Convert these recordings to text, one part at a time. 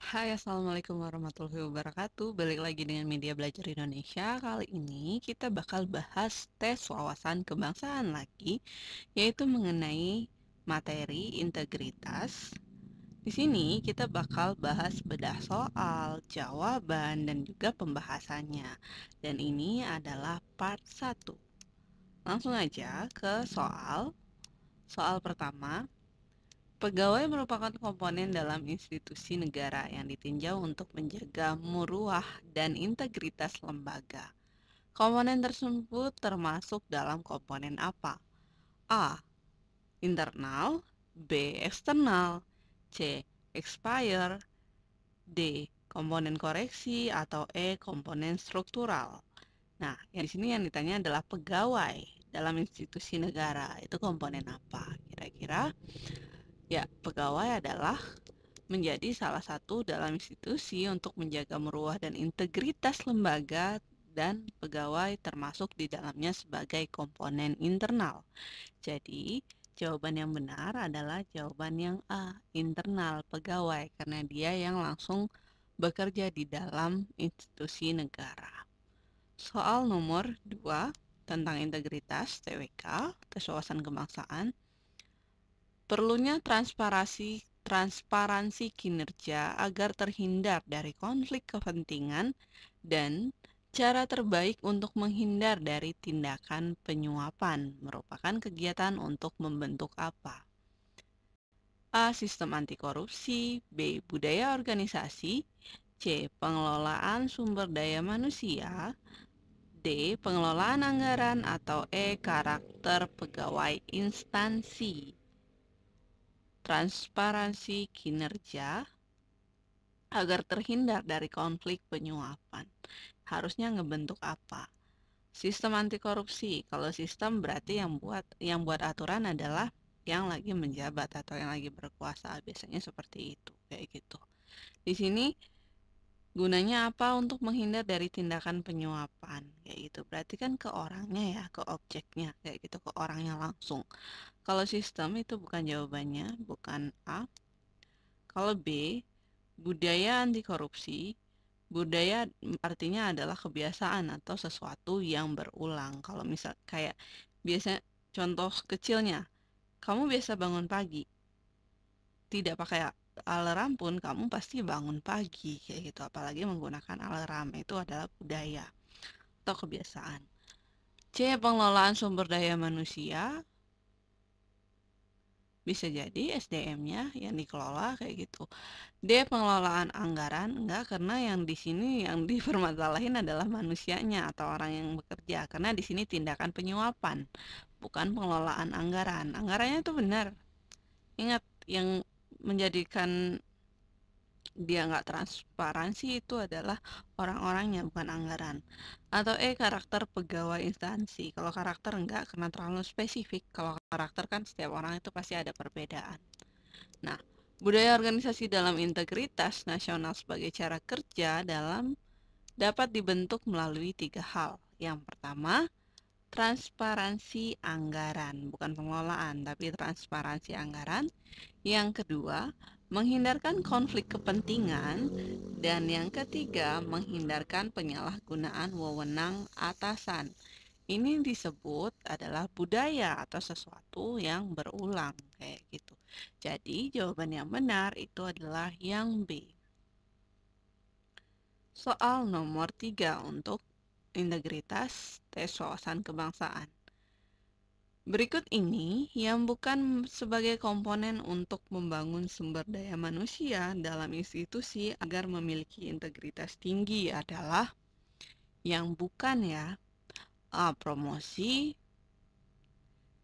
Hai, Assalamualaikum warahmatullahi wabarakatuh. Balik lagi dengan Media Belajar Indonesia. Kali ini kita bakal bahas tes wawasan kebangsaan lagi, yaitu mengenai materi integritas. Di sini kita bakal bahas bedah soal, jawaban, dan juga pembahasannya. Dan ini adalah part 1. Langsung aja ke soal. Soal pertama, pegawai merupakan komponen dalam institusi negara yang ditinjau untuk menjaga muruah dan integritas lembaga. Komponen tersebut termasuk dalam komponen apa? A. Internal, B. Eksternal, C. Expired, D. Komponen koreksi, atau E. Komponen struktural. Nah, yang di sini yang ditanya adalah pegawai dalam institusi negara. Itu komponen apa? Kira-kira ya, pegawai adalah menjadi salah satu dalam institusi untuk menjaga meruah dan integritas lembaga, dan pegawai termasuk di dalamnya sebagai komponen internal. Jadi, jawaban yang benar adalah jawaban yang A, internal, pegawai, karena dia yang langsung bekerja di dalam institusi negara. Soal nomor 2 tentang integritas TWK, tes wawasan kebangsaan. Perlunya transparansi kinerja agar terhindar dari konflik kepentingan, dan cara terbaik untuk menghindar dari tindakan penyuapan merupakan kegiatan untuk membentuk apa? A. Sistem anti korupsi, B. Budaya organisasi, C. Pengelolaan sumber daya manusia, D. Pengelolaan anggaran, atau E. Karakter pegawai instansi. Transparansi kinerja agar terhindar dari konflik penyuapan. Harusnya ngebentuk apa? Sistem anti korupsi. Kalau sistem berarti yang buat aturan adalah yang lagi menjabat atau yang lagi berkuasa. Biasanya seperti itu, kayak gitu. Di sini gunanya apa? Untuk menghindar dari tindakan penyuapan, kayak gitu. Berarti kan ke orangnya ya, ke objeknya, kayak gitu, ke orangnya langsung. Kalau sistem itu bukan jawabannya, bukan A. Kalau B, budaya anti korupsi. Budaya artinya adalah kebiasaan atau sesuatu yang berulang. Kalau misal kayak biasa, contoh kecilnya, kamu biasa bangun pagi, tidak pakai alarm pun kamu pasti bangun pagi, kayak gitu. Apalagi menggunakan alarm, itu adalah budaya atau kebiasaan. C. Pengelolaan sumber daya manusia. Bisa jadi SDM-nya yang dikelola, kayak gitu. D. Pengelolaan anggaran. Enggak, karena yang di sini yang dipermasalahin adalah manusianya atau orang yang bekerja. Karena di sini tindakan penyuapan, bukan pengelolaan anggaran. Anggarannya itu benar. Ingat, yang menjadikan dia nggak transparansi itu adalah orang-orangnya, bukan anggaran. Atau E. Karakter pegawai instansi. Kalau karakter enggak, karena terlalu spesifik. Kalau karakter kan setiap orang itu pasti ada perbedaan. Nah, budaya organisasi dalam integritas nasional sebagai cara kerja dapat dibentuk melalui 3 hal. Yang pertama, transparansi anggaran, bukan pengelolaan, tapi transparansi anggaran. Yang kedua, menghindarkan konflik kepentingan. Dan yang ketiga, menghindarkan penyalahgunaan wewenang atasan. Ini disebut adalah budaya atau sesuatu yang berulang, kayak gitu. Jadi jawaban yang benar itu adalah yang B. Soal nomor 3 untuk integritas tes wawasan kebangsaan. Berikut ini yang bukan sebagai komponen untuk membangun sumber daya manusia dalam institusi agar memiliki integritas tinggi adalah yang bukan ya. A. Promosi,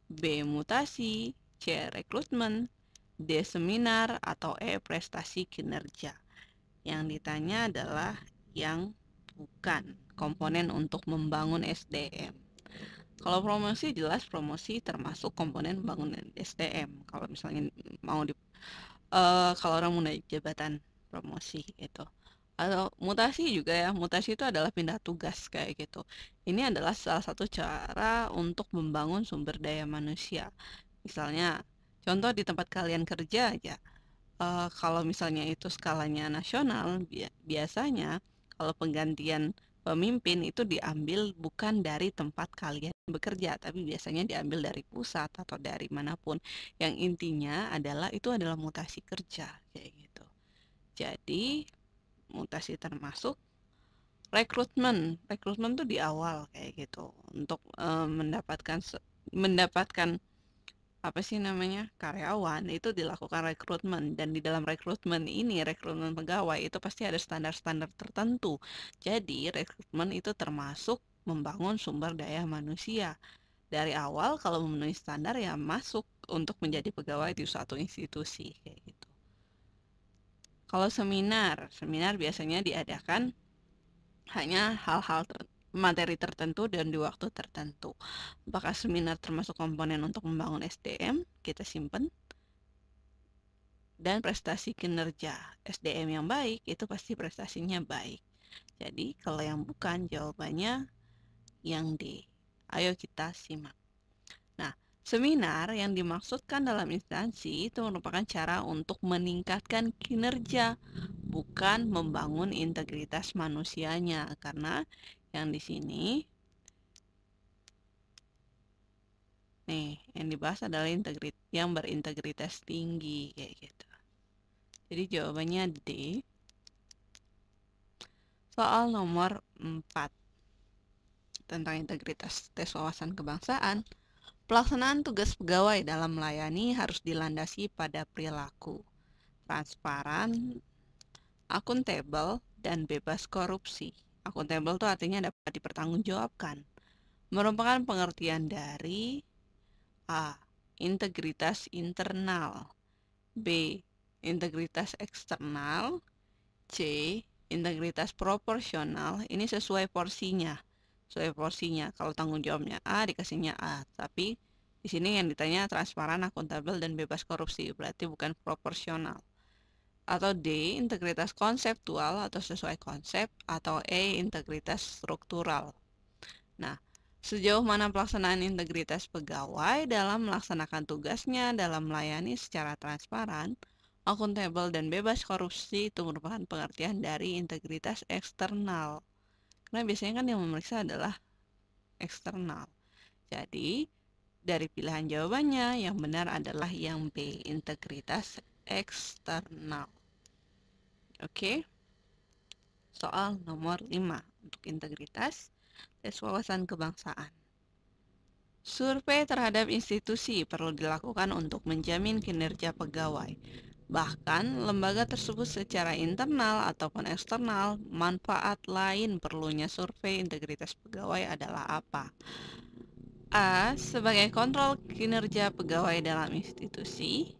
B. Mutasi, C. Rekrutmen, D. Seminar, atau E. Prestasi kinerja. Yang ditanya adalah yang bukan komponen untuk membangun SDM. Kalau promosi, jelas promosi termasuk komponen pembangunan SDM. Kalau misalnya mau kalau orang mau naik jabatan, promosi itu. Atau mutasi juga ya, mutasi itu adalah pindah tugas, kayak gitu. Ini adalah salah satu cara untuk membangun sumber daya manusia. Misalnya, contoh di tempat kalian kerja aja, Kalau misalnya itu skalanya nasional, biasanya kalau penggantian pemimpin itu diambil bukan dari tempat kalian bekerja, tapi biasanya diambil dari pusat atau dari manapun. Yang intinya adalah itu adalah mutasi kerja, kayak gitu. Jadi, mutasi termasuk rekrutmen. Rekrutmen tuh di awal kayak gitu untuk mendapatkan apa sih namanya, karyawan itu dilakukan rekrutmen, dan di dalam rekrutmen ini, rekrutmen pegawai itu pasti ada standar-standar tertentu. Jadi rekrutmen itu termasuk membangun sumber daya manusia. Dari awal kalau memenuhi standar ya masuk untuk menjadi pegawai di suatu institusi kayak gitu. Kalau seminar, seminar biasanya diadakan hanya materi tertentu dan di waktu tertentu. Apakah seminar termasuk komponen untuk membangun SDM? Kita simpan. Dan prestasi kinerja. SDM yang baik itu pasti prestasinya baik. Jadi kalau yang bukan, jawabannya yang D. Ayo kita simak. Nah, seminar yang dimaksudkan dalam instansi itu merupakan cara untuk meningkatkan kinerja, bukan membangun integritas manusianya. Karena yang di sini nih, yang dibahas adalah yang berintegritas tinggi kayak gitu. Jadi jawabannya D. Soal nomor 4 tentang integritas tes wawasan kebangsaan. Pelaksanaan tugas pegawai dalam melayani harus dilandasi pada perilaku transparan, akuntabel, dan bebas korupsi. Akuntabel itu artinya dapat dipertanggungjawabkan. Merupakan pengertian dari A. Integritas internal, B. Integritas eksternal, C. Integritas proporsional. Ini sesuai porsinya. Kalau tanggung jawabnya A, dikasihnya A. Tapi di sini yang ditanya transparan, akuntabel, dan bebas korupsi. Berarti bukan proporsional. Atau D. Integritas konseptual atau sesuai konsep. Atau E. Integritas struktural. Nah, sejauh mana pelaksanaan integritas pegawai dalam melaksanakan tugasnya dalam melayani secara transparan, akuntabel, dan bebas korupsi itu merupakan pengertian dari integritas eksternal. Karena biasanya kan yang memeriksa adalah eksternal. Jadi, dari pilihan jawabannya, yang benar adalah yang B, integritas eksternal. Oke, soal nomor 5 untuk integritas tes wawasan kebangsaan. Survei terhadap institusi perlu dilakukan untuk menjamin kinerja pegawai. Bahkan, lembaga tersebut secara internal ataupun eksternal, manfaat lain perlunya survei integritas pegawai adalah apa? A. Sebagai kontrol kinerja pegawai dalam institusi.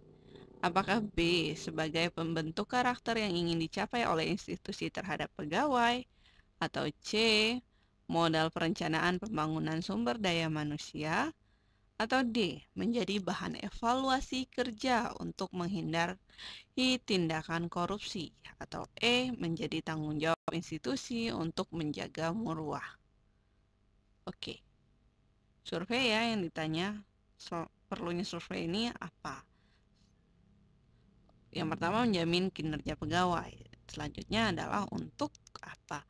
Apakah B. Sebagai pembentuk karakter yang ingin dicapai oleh institusi terhadap pegawai? Atau C. Modal perencanaan pembangunan sumber daya manusia? Atau D. Menjadi bahan evaluasi kerja untuk menghindari tindakan korupsi? Atau E. Menjadi tanggung jawab institusi untuk menjaga marwah? Oke, survei ya yang ditanya. Perlunya survei ini apa? Yang pertama, menjamin kinerja pegawai. Selanjutnya adalah untuk apa?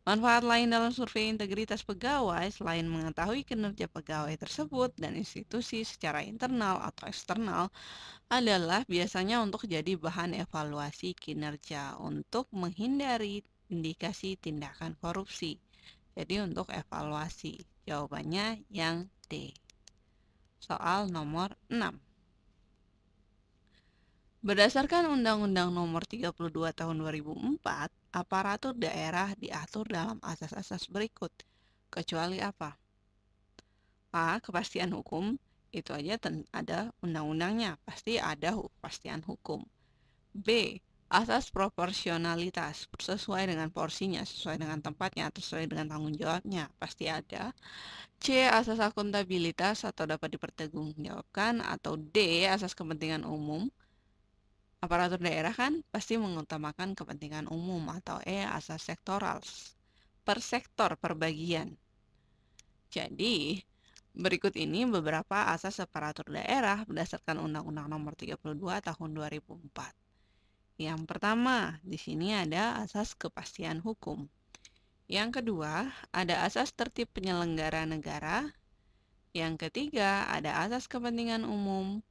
Manfaat lain dalam survei integritas pegawai selain mengetahui kinerja pegawai tersebut dan institusi secara internal atau eksternal adalah biasanya untuk jadi bahan evaluasi kinerja untuk menghindari indikasi tindakan korupsi. Jadi untuk evaluasi. Jawabannya yang D. Soal nomor 6. Berdasarkan Undang-Undang Nomor 32 Tahun 2004, aparatur daerah diatur dalam asas-asas berikut. Kecuali apa? A. Kepastian hukum. Itu aja ada undang-undangnya. Pasti ada kepastian hukum. B. Asas proporsionalitas. Sesuai dengan porsinya, sesuai dengan tempatnya, atau sesuai dengan tanggung jawabnya. Pasti ada. C. Asas akuntabilitas atau dapat dipertanggungjawabkan. Atau D. Asas kepentingan umum. Aparatur daerah kan pasti mengutamakan kepentingan umum. Atau E. Asas sektoral. Per sektor, per bagian. Jadi, berikut ini beberapa asas aparatur daerah berdasarkan Undang-Undang Nomor 32 Tahun 2004. Yang pertama, di sini ada asas kepastian hukum. Yang kedua, ada asas tertib penyelenggara negara. Yang ketiga, ada asas kepentingan umum.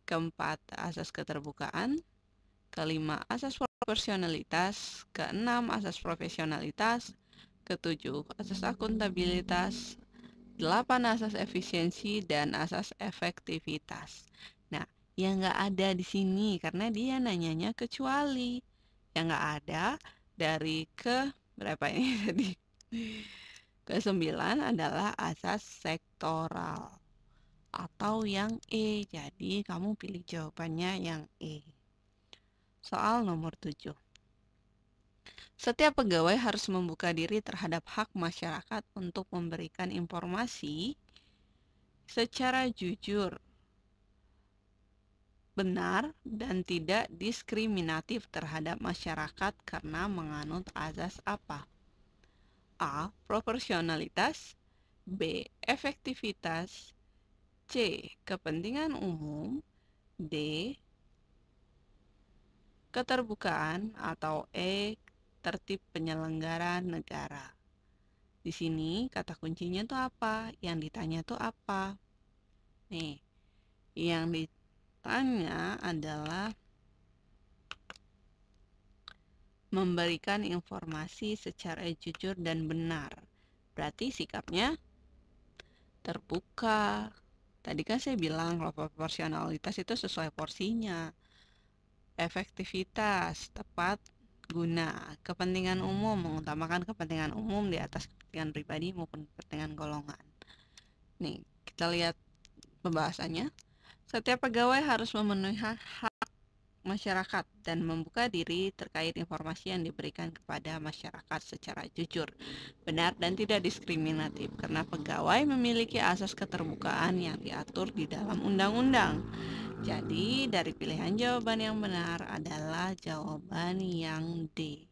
Keempat, asas keterbukaan. Kelima, asas proporsionalitas. Keenam, asas profesionalitas. Ketujuh, asas akuntabilitas. Delapan, asas efisiensi dan asas efektivitas. Nah, yang nggak ada di sini karena dia nanyanya kecuali. Yang nggak ada dari ke berapa ini tadi? Ke-9 adalah asas sektoral atau yang E. Jadi kamu pilih jawabannya yang E. Soal nomor 7. Setiap pegawai harus membuka diri terhadap hak masyarakat untuk memberikan informasi secara jujur, benar, dan tidak diskriminatif terhadap masyarakat karena menganut azas apa? A. Proporsionalitas. B. Efektivitas. C. Kepentingan umum. D. Keterbukaan. Atau E. Tertib penyelenggara negara. Di sini kata kuncinya tuh apa? Yang ditanya tuh apa? Nih, yang ditanya adalah memberikan informasi secara jujur dan benar. Berarti sikapnya terbuka. Tadi kan saya bilang kalau proporsionalitas itu sesuai porsinya. Efektivitas, tepat guna. Kepentingan umum, mengutamakan kepentingan umum di atas kepentingan pribadi maupun kepentingan golongan. Nih, kita lihat pembahasannya. Setiap pegawai harus memenuhi hak masyarakat dan membuka diri terkait informasi yang diberikan kepada masyarakat secara jujur, benar, dan tidak diskriminatif karena pegawai memiliki asas keterbukaan yang diatur di dalam undang-undang. Jadi, dari pilihan jawaban yang benar adalah jawaban yang D,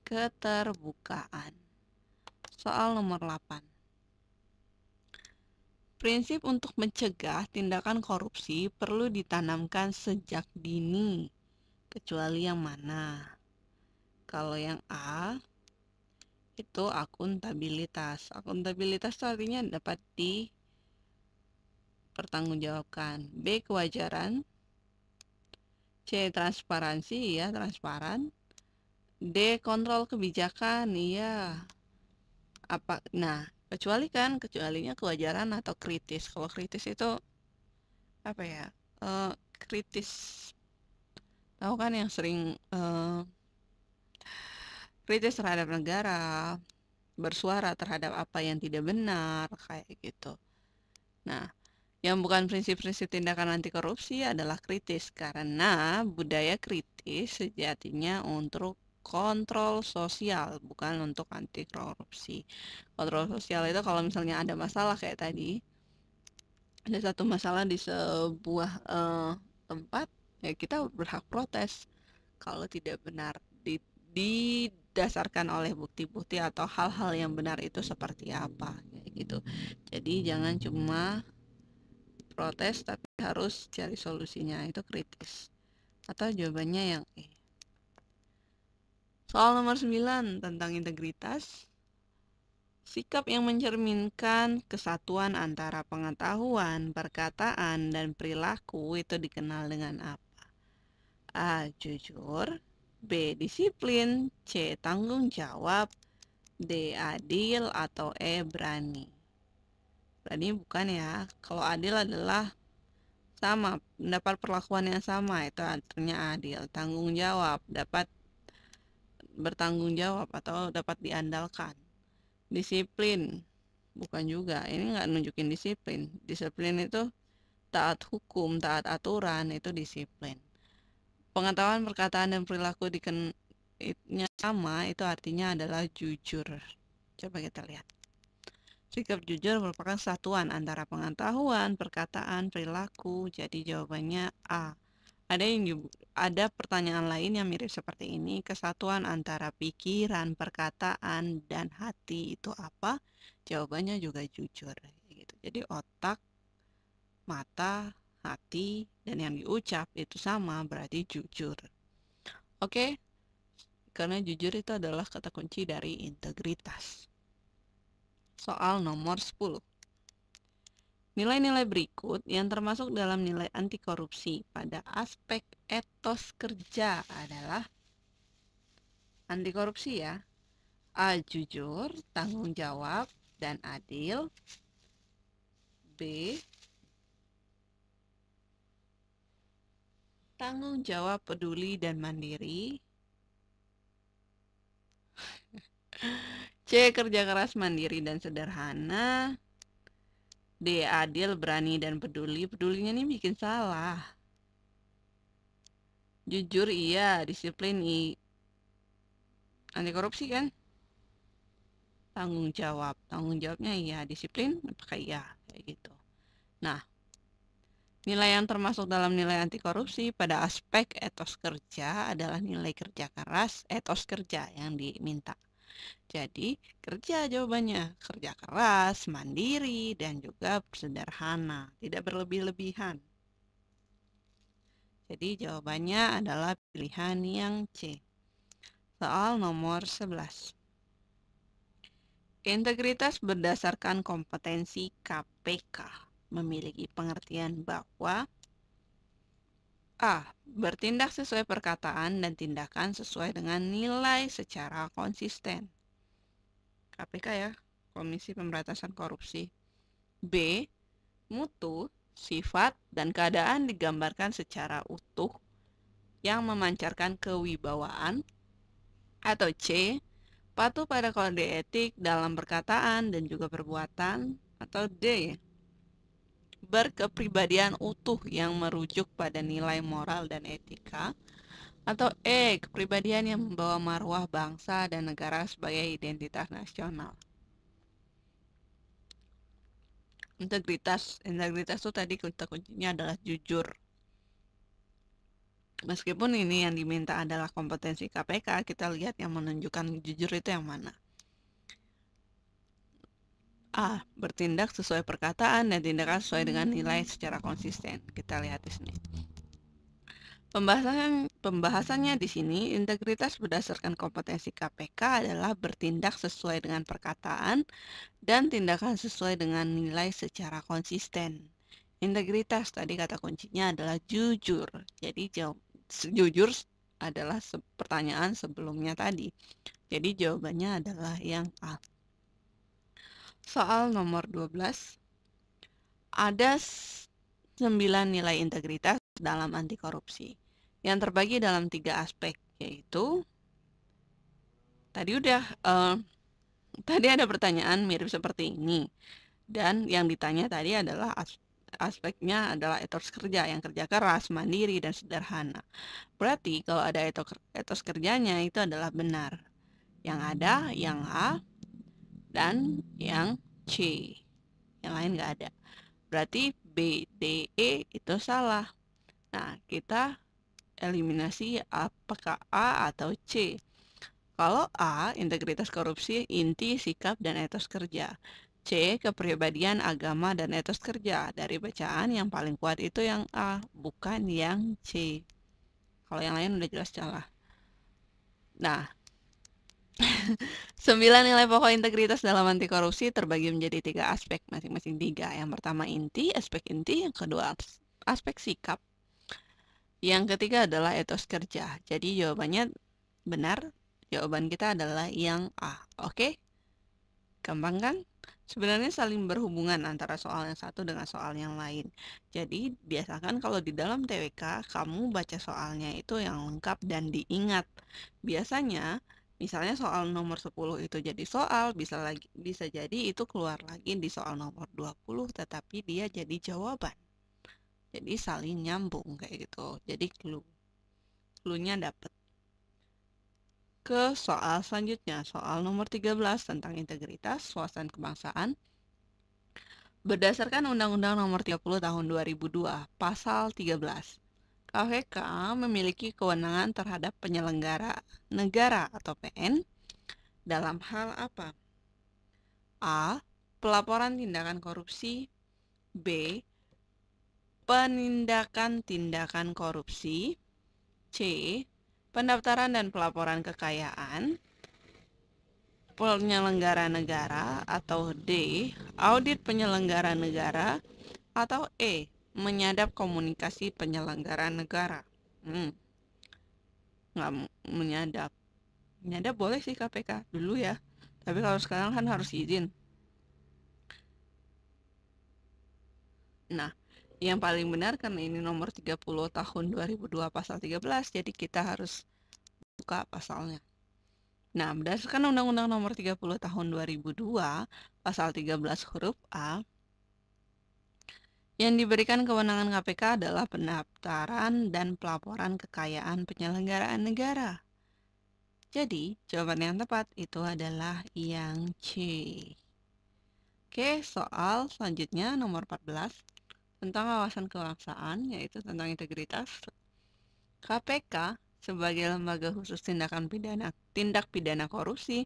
keterbukaan. Soal nomor 8. Prinsip untuk mencegah tindakan korupsi perlu ditanamkan sejak dini. Kecuali yang mana? Kalau yang A, itu akuntabilitas. Akuntabilitas itu artinya dapat dipertanggungjawabkan. B, kewajaran. C, transparansi, ya, transparan. D, kontrol kebijakan, iya. Apa? Nah, kecualinya kewajaran atau kritis. Kalau kritis itu apa ya? Kritis. Tahu kan yang sering kritis terhadap negara, bersuara terhadap apa yang tidak benar, kayak gitu. Nah, yang bukan prinsip-prinsip tindakan anti korupsi adalah kritis, karena budaya kritis sejatinya untuk kontrol sosial, bukan untuk anti korupsi. Kontrol sosial itu kalau misalnya ada masalah kayak tadi, ada satu masalah di sebuah tempat, ya kita berhak protes kalau tidak benar didasarkan oleh bukti-bukti atau hal-hal yang benar itu seperti apa, kayak gitu. Jadi jangan cuma protes tapi harus cari solusinya, itu kritis. Atau jawabannya yang E. Soal nomor 9 tentang integritas. Sikap yang mencerminkan kesatuan antara pengetahuan, perkataan, dan perilaku itu dikenal dengan apa? A. Jujur. B. Disiplin. C. Tanggung jawab. D. Adil. Atau E. Berani. Berani bukan ya. Kalau adil adalah sama, mendapat perlakuan yang sama, itu artinya adil. Tanggung jawab, dapat bertanggung jawab atau dapat diandalkan. Disiplin bukan juga, ini nggak nunjukin disiplin. Disiplin itu taat hukum, taat aturan, itu disiplin. Pengetahuan, perkataan, dan perilaku sama, itu artinya adalah jujur. Coba kita lihat. Sikap jujur merupakan satuan antara pengetahuan, perkataan, perilaku. Jadi jawabannya A. Ada pertanyaan lain yang mirip seperti ini. Kesatuan antara pikiran, perkataan, dan hati itu apa? Jawabannya juga jujur. Gitu. Jadi otak, mata, hati, dan yang diucap itu sama, berarti jujur. Oke, karena jujur itu adalah kata kunci dari integritas. Soal nomor 10. Nilai-nilai berikut yang termasuk dalam nilai anti korupsi pada aspek etos kerja adalah anti korupsi ya. A. Jujur, tanggung jawab, dan adil. B. Tanggung jawab, peduli, dan mandiri. C. Kerja keras, mandiri, dan sederhana. D. Adil, berani, dan peduli. Pedulinya nih bikin salah. Jujur iya, disiplin anti korupsi kan? Tanggung jawabnya iya, disiplin apakah iya, kayak gitu. Nah, nilai yang termasuk dalam nilai anti korupsi pada aspek etos kerja adalah nilai kerja keras, etos kerja yang diminta. Jadi, kerja jawabannya, kerja keras, mandiri, dan juga sederhana, tidak berlebih-lebihan. Jadi, jawabannya adalah pilihan yang C. Soal nomor 11. Integritas berdasarkan kompetensi KPK memiliki pengertian bahwa A. Bertindak sesuai perkataan dan tindakan sesuai dengan nilai secara konsisten. KPK ya, Komisi Pemberantasan Korupsi. B. Mutu, sifat, dan keadaan digambarkan secara utuh yang memancarkan kewibawaan. Atau C. Patuh pada kode etik dalam perkataan dan juga perbuatan. Atau D. Berkepribadian utuh yang merujuk pada nilai moral dan etika. Atau E. Kepribadian yang membawa marwah bangsa dan negara sebagai identitas nasional. Integritas itu tadi kata kuncinya adalah jujur. Meskipun ini yang diminta adalah kompetensi KPK, kita lihat yang menunjukkan jujur itu yang mana. A. Bertindak sesuai perkataan dan tindakan sesuai dengan nilai secara konsisten. Kita lihat di sini. Pembahasannya di sini, integritas berdasarkan kompetensi KPK adalah bertindak sesuai dengan perkataan dan tindakan sesuai dengan nilai secara konsisten. Integritas tadi kata kuncinya adalah jujur. Jadi jujur adalah pertanyaan sebelumnya tadi. Jadi jawabannya adalah yang A. Soal nomor 12. Ada 9 nilai integritas dalam anti korupsi yang terbagi dalam 3 aspek, yaitu tadi ada pertanyaan mirip seperti ini, dan yang ditanya tadi adalah aspeknya adalah etos kerja, yang kerja keras, mandiri, dan sederhana. Berarti kalau ada etos kerjanya itu adalah benar. Yang ada yang A dan yang C. Yang lain nggak ada. Berarti B, D, E itu salah. Nah, kita eliminasi apakah A atau C. Kalau A, integritas korupsi, inti, sikap, dan etos kerja. C, kepribadian, agama, dan etos kerja. Dari bacaan yang paling kuat itu yang A, bukan yang C. Kalau yang lain udah jelas salah. Nah, 9 nilai pokok integritas dalam anti korupsi terbagi menjadi 3 aspek, masing-masing 3. Yang pertama aspek inti, yang kedua aspek sikap. Yang ketiga adalah etos kerja. Jadi jawabannya benar, jawaban kita adalah yang A. Oke? Gampang kan? Sebenarnya saling berhubungan antara soal yang satu dengan soal yang lain. Jadi biasakan kalau di dalam TWK kamu baca soalnya itu yang lengkap dan diingat. Biasanya misalnya soal nomor 10 itu jadi soal, bisa jadi itu keluar lagi di soal nomor 20 tetapi dia jadi jawaban. Jadi saling nyambung kayak gitu. Jadi clue-nya dapat. Ke soal selanjutnya, soal nomor 13 tentang integritas wawasan kebangsaan. Berdasarkan Undang-Undang Nomor 30 Tahun 2002, Pasal 13, KPK memiliki kewenangan terhadap penyelenggara negara atau PN dalam hal apa? A. Pelaporan tindakan korupsi. B. Penindakan tindakan korupsi. C. pendaftaran dan pelaporan kekayaan, penyelenggara negara, atau D, audit penyelenggara negara, atau E, menyadap komunikasi penyelenggara negara. Nggak menyadap. Menyadap boleh sih KPK dulu ya, tapi kalau sekarang kan harus izin. Nah, yang paling benar karena ini nomor 30 tahun 2002 pasal 13, jadi kita harus buka pasalnya. Nah, berdasarkan Undang-Undang nomor 30 tahun 2002 pasal 13 huruf A, yang diberikan kewenangan KPK adalah pendaftaran dan pelaporan kekayaan penyelenggaraan negara. Jadi, jawaban yang tepat itu adalah yang C. Oke, soal selanjutnya nomor 14 tentang wawasan kebangsaan, yaitu tentang integritas. KPK sebagai lembaga khusus tindak pidana korupsi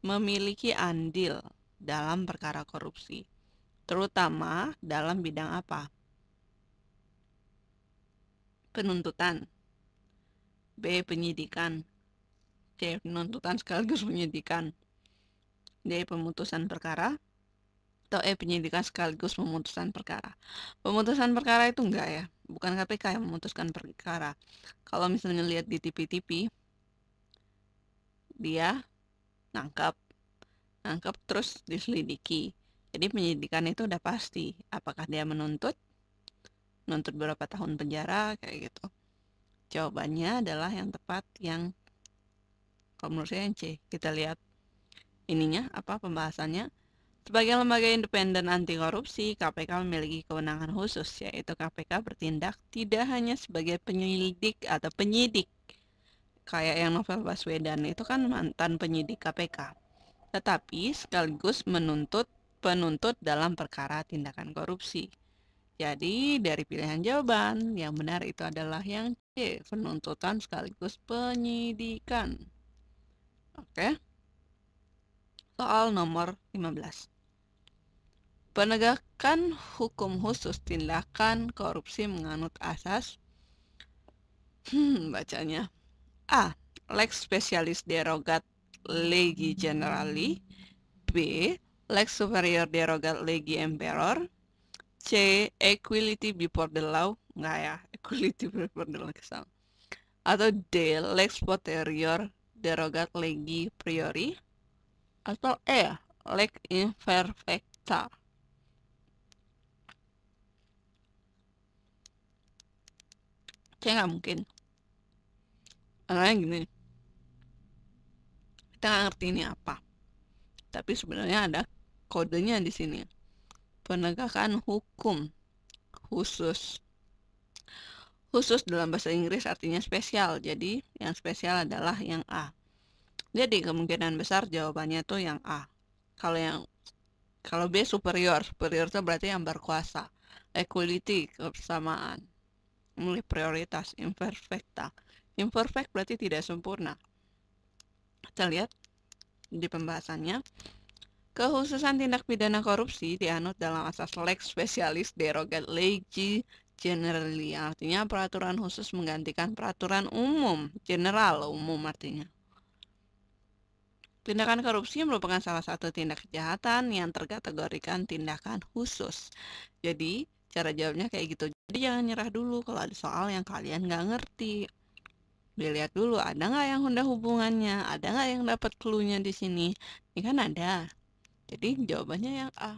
memiliki andil dalam perkara korupsi, terutama dalam bidang apa? Penuntutan, B. Penyidikan, C. Penuntutan sekaligus penyidikan, D. Pemutusan perkara, atau E. Penyidikan sekaligus pemutusan perkara. Pemutusan perkara itu enggak ya, bukan KPK yang memutuskan perkara. Kalau misalnya lihat di TV-TV, dia nangkap terus diselidiki. Jadi penyidikan itu udah pasti, apakah dia menuntut berapa tahun penjara, kayak gitu. Jawabannya adalah yang tepat yang, kalau menurut saya yang C. Kita lihat ininya, apa pembahasannya. Sebagai lembaga independen anti korupsi, KPK memiliki kewenangan khusus, yaitu KPK bertindak tidak hanya sebagai penyelidik atau penyidik, kayak yang Novel Baswedan itu kan mantan penyidik KPK, tetapi sekaligus penuntut dalam perkara tindakan korupsi. Jadi dari pilihan jawaban, yang benar itu adalah yang C, penuntutan sekaligus penyidikan. Oke. Soal nomor 15. Penegakan hukum khusus tindakan korupsi menganut asas bacanya A. Lex specialis derogat legi generali, B. Lex superior derogat legi emperor, C. Equality before the law, enggak ya, equality before the law kesal, atau D. Lex posterior derogat legi priori, atau E. Lex imperfecta. Saya nggak mungkin. Karena gini, kita nggak ngerti ini apa. Tapi sebenarnya ada kodenya di sini. Penegakan hukum khusus. Khusus dalam bahasa Inggris artinya spesial. Jadi yang spesial adalah yang A. Jadi kemungkinan besar jawabannya tuh yang A. Kalau B superior itu berarti yang berkuasa. Equality, kebersamaan. Mulai prioritas, imperfecta. Imperfect berarti tidak sempurna. Kita lihat di pembahasannya. Kekhususan tindak pidana korupsi dianut dalam asas lex specialis derogat legi generali, artinya peraturan khusus menggantikan peraturan umum. General, umum artinya. Tindakan korupsi merupakan salah satu tindak kejahatan yang terkategorikan tindakan khusus. Jadi cara jawabnya kayak gitu. Jadi jangan nyerah dulu kalau ada soal yang kalian nggak ngerti. Dilihat dulu ada nggak yang udah hubungannya, ada nggak yang dapat clue-nya di sini. Ini kan ada. Jadi jawabannya yang A.